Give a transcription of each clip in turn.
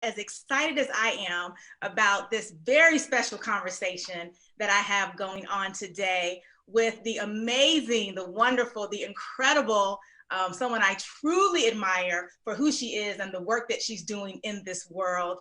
as excited as I am about this very special conversation that I have going on today with the amazing, the wonderful, the incredible, someone I truly admire for who she is and the work that she's doing in this world,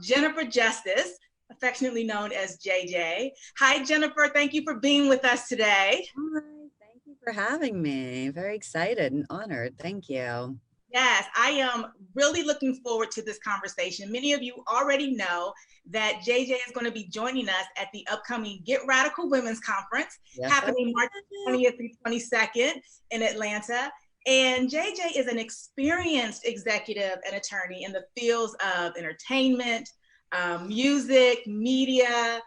Jennifer Justice, affectionately known as JJ. Hi, Jennifer. Thank you for being with us today. Hi, thank you for having me. Very excited and honored. Thank you. Yes, I am really looking forward to this conversation. Many of you already know that JJ is going to be joining us at the upcoming Get Radical Women's Conference Yes, I happening March 20th through 22nd in Atlanta. And JJ is an experienced executive and attorney in the fields of entertainment, music, media,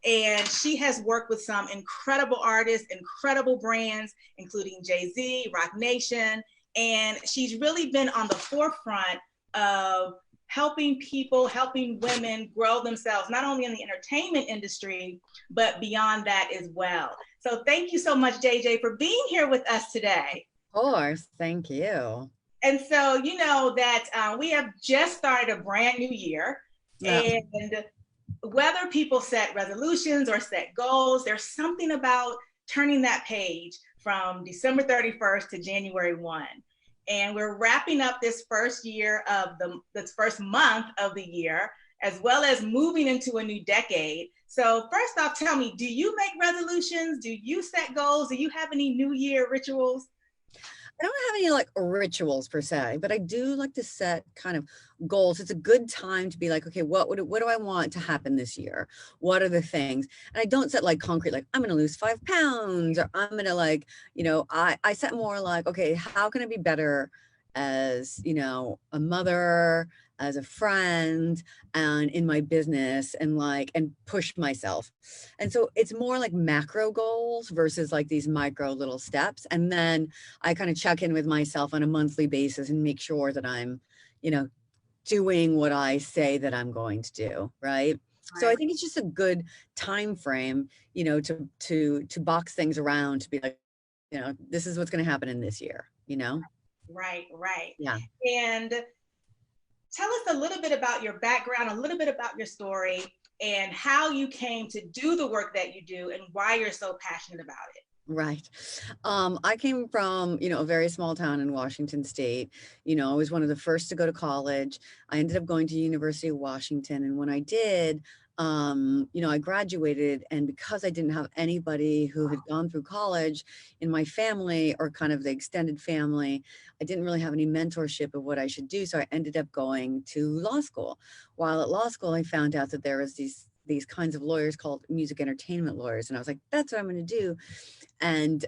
and she has worked with some incredible artists, incredible brands, including Jay-Z, Roc Nation, and she's really been on the forefront of helping people, helping women grow themselves, not only in the entertainment industry, but beyond that as well. So thank you so much, JJ, for being here with us today. Of course. Thank you. And so, you know that we have just started a brand new year, Yeah. and whether people set resolutions or set goals, there's something about turning that page from December 31st to January 1. And we're wrapping up this first year of this first month of the year, as well as moving into a new decade. So first off, tell me, do you make resolutions? Do you set goals? Do you have any New Year rituals? I don't have any like rituals per se, but I do like to set kind of goals. It's a good time to be like, okay, what do I want to happen this year? What are the things? And I don't set like concrete, like I'm going to lose 5 pounds or I'm going to like, I set more like, okay, how can I be better as, a mother, as a friend, and in my business and push myself. And so it's more like macro goals versus like these micro little steps. And then I kind of check in with myself on a monthly basis and make sure that I'm, you know, doing what I say that I'm going to do, right? So I Right, think it's just a good time frame, to box things around to be like, this is what's going to happen in this year. right, right. Yeah. And tell us a little bit about your background, a little bit about your story, and how you came to do the work that you do and why you're so passionate about it. Right. I came from, a very small town in Washington State. I was one of the first to go to college. I ended up going to University of Washington. And when I did, I graduated. And because I didn't have anybody who had gone through college in my family or kind of the extended family, I didn't really have any mentorship of what I should do. So I ended up going to law school. While at law school, I found out that there was these kinds of lawyers called music entertainment lawyers. And I was like, that's what I'm going to do. And,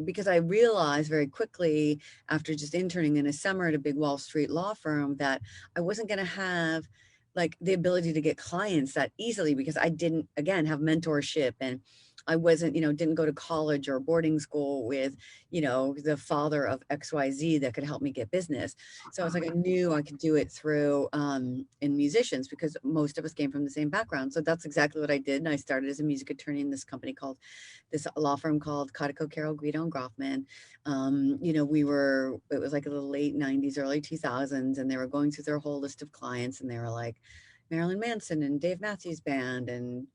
because I realized very quickly after just interning in a summer at a big Wall Street law firm that I wasn't going to have like the ability to get clients that easily because I didn't, again, have mentorship and I wasn't, didn't go to college or boarding school with, the father of XYZ that could help me get business. So I was like, I knew I could do it through in musicians because most of us came from the same background. So that's exactly what I did. And I started as a music attorney in this law firm called Cotico, Carroll, Guido and Groffman. It was like in the late 90s, early 2000s, and they were going through their whole list of clients and they were like, Marilyn Manson and Dave Matthews Band and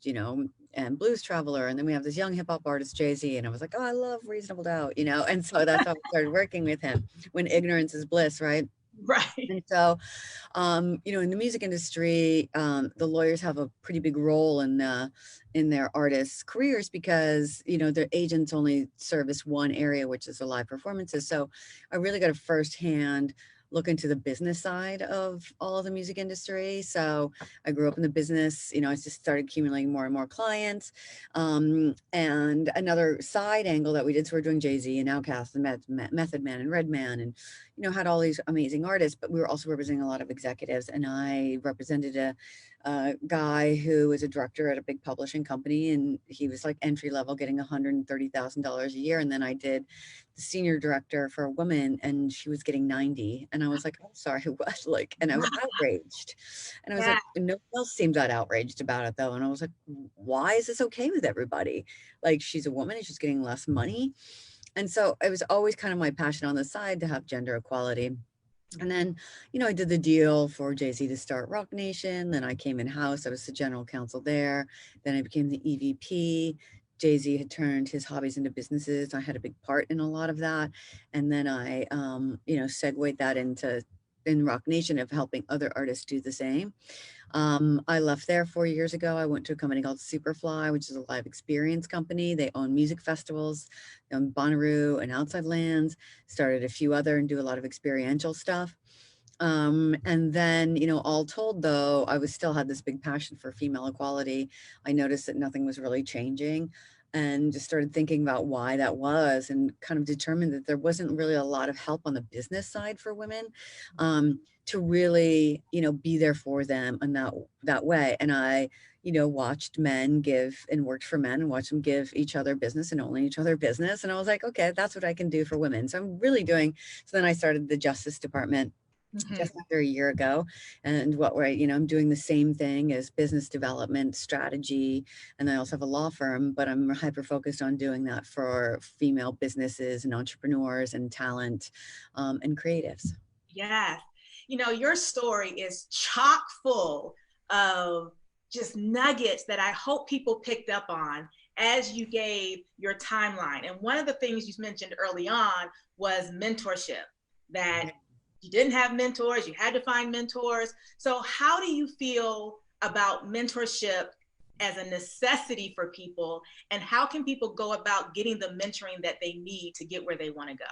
Blues Traveler. And then we have this young hip hop artist, Jay-Z. And I was like, oh, I love Reasonable Doubt. And so that's how I started working with him when ignorance is bliss, right? Right. And so, in the music industry, the lawyers have a pretty big role in their artists' careers because, their agents only service one area, which is the live performances. So I really got a firsthand look into the business side of all of the music industry. So I grew up in the business, I just started accumulating more and more clients. And another side angle that we did, so we're doing Jay-Z and Outkast and Method Man and Redman and, had all these amazing artists, but we were also representing a lot of executives. And I represented a guy who was a director at a big publishing company, and he was like entry level, getting $130,000 a year. And then I did the senior director for a woman, and she was getting 90. And I was like, I'm sorry, what? Like, and I was outraged. And I was Yeah. like, no one else seemed that outraged about it though. And I was like, why is this okay with everybody? Like, she's a woman and she's getting less money. And so it was always kind of my passion on the side to have gender equality. And then, I did the deal for Jay-Z to start Roc Nation. Then I came in-house. I was the general counsel there. Then I became the EVP. Jay-Z had turned his hobbies into businesses. I had a big part in a lot of that. And then I, segued that in Roc Nation of helping other artists do the same. I left there 4 years ago. I went to a company called Superfly, which is a live experience company. They own music festivals in Bonnaroo and Outside Lands, started a few other and do a lot of experiential stuff. And then, all told though, I was still had this big passion for female equality. I noticed that nothing was really changing and just started thinking about why that was and kind of determined that there wasn't really a lot of help on the business side for women. To really, be there for them in that way. And I, watched men give and worked for men and watched them give each other business and only each other business. And I was like, okay, that's what I can do for women. So I'm really doing, so then I started the Justice Department just under a year ago. And I'm doing the same thing as business development strategy. And I also have a law firm, but I'm hyper focused on doing that for female businesses and entrepreneurs and talent and creatives. Yes. Your story is chock full of just nuggets that I hope people picked up on as you gave your timeline. And one of the things you mentioned early on was mentorship, that you didn't have mentors, you had to find mentors. So how do you feel about mentorship as a necessity for people, and how can people go about getting the mentoring that they need to get where they want to go?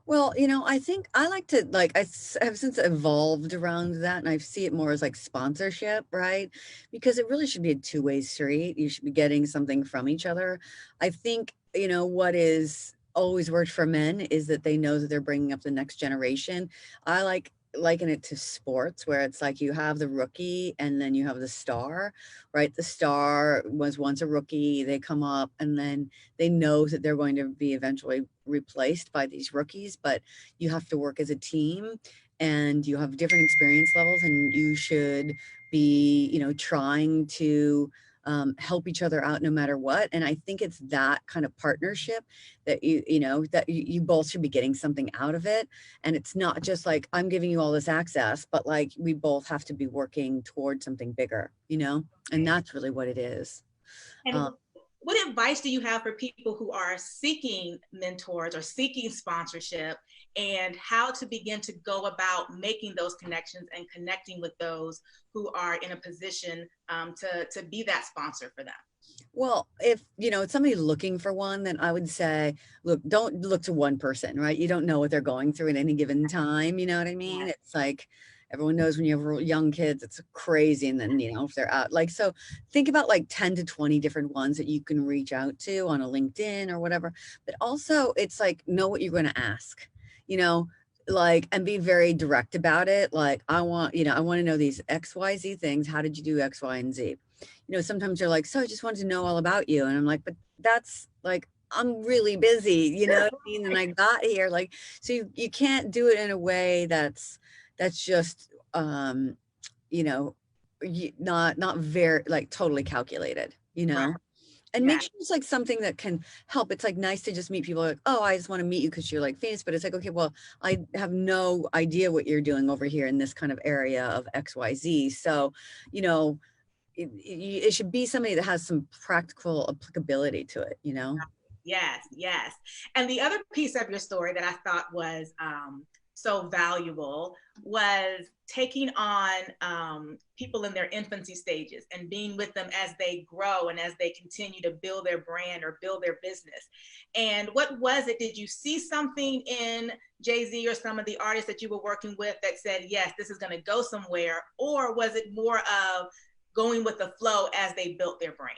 Well, I think I like to have since evolved around that, and I see it more as like sponsorship, right? Because it really should be a two-way street. You should be getting something from each other. I think, what is always worked for men is that they know that they're bringing up the next generation. I liken it to sports where it's like you have the rookie and then you have the star, right? The star was once a rookie, they come up and then they know that they're going to be eventually replaced by these rookies, but you have to work as a team and you have different experience levels and you should be, trying to help each other out no matter what. And I think it's that kind of partnership that you both should be getting something out of it. And it's not just like, I'm giving you all this access, but like we both have to be working towards something bigger, and that's really what it is. And what advice do you have for people who are seeking mentors or seeking sponsorship, and how to begin to go about making those connections and connecting with those who are in a position to be that sponsor for them? Well, if it's somebody looking for one, then I would say, look, don't look to one person, right? You don't know what they're going through at any given time. You know what I mean? Yeah. It's like everyone knows when you have young kids, it's crazy. And then, if they're out, like, so think about like 10 to 20 different ones that you can reach out to on a LinkedIn or whatever. But also it's like, know what you're going to ask, like, and be very direct about it. Like, I want to know these XYZ things. How did you do X, Y, and Z? Sometimes you're like, so I just wanted to know all about you. And I'm like, but that's like, I'm really busy, what I mean? And I got here, like, so you can't do it in a way that's just, not very, like, totally calculated, Right. and Yeah. make sure it's like something that can help. It's like nice to just meet people like, oh, I just want to meet you because you're like famous, but it's like, okay, well, I have no idea what you're doing over here in this kind of area of XYZ. So, it should be somebody that has some practical applicability to it, Yes, yes. And the other piece of your story that I thought was so valuable was taking on people in their infancy stages and being with them as they grow and as they continue to build their brand or build their business. And what was it? Did you see something in Jay-Z or some of the artists that you were working with that said, yes, this is going to go somewhere? Or was it more of going with the flow as they built their brand?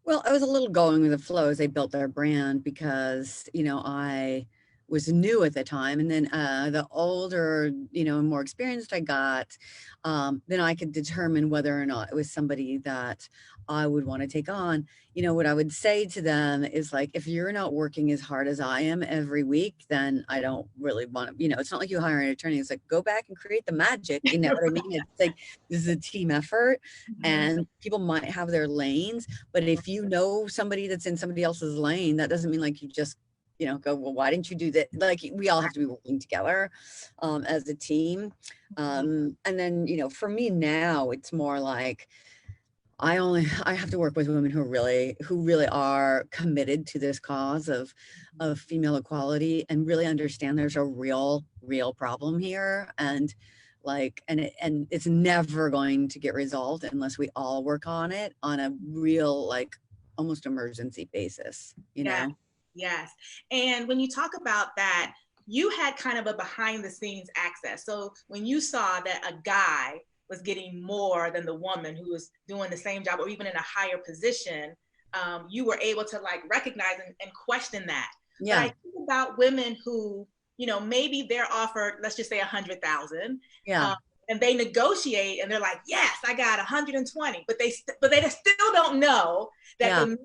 Well, I was a little going with the flow as they built their brand because, I was new at the time. And then the older, and more experienced I got, then I could determine whether or not it was somebody that I would want to take on. What I would say to them is like, if you're not working as hard as I am every week, then I don't really want to, it's not like you hire an attorney. It's like, go back and create the magic. You know what I mean? It's like, this is a team effort and people might have their lanes, but if you know somebody that's in somebody else's lane, that doesn't mean like you just you know, go, well, why didn't you do that? Like, we all have to be working together as a team. And then, you know, for me now, it's more like, I have to work with women who really are committed to this cause of female equality, and really understand there's a real problem here. And like, and it's never going to get resolved unless we all work on it on a real, like, almost emergency basis, you Yeah. know? Yes. And when you talk about that, you had kind of a behind the scenes access. So when you saw that a guy was getting more than the woman who was doing the same job or even in a higher position, you were able to like recognize and question that. But I Yeah. think about women who, you know, maybe they're offered, let's just say 100,000, Yeah. and they negotiate and they're like, yes, I got 120, but they still don't know that Yeah. the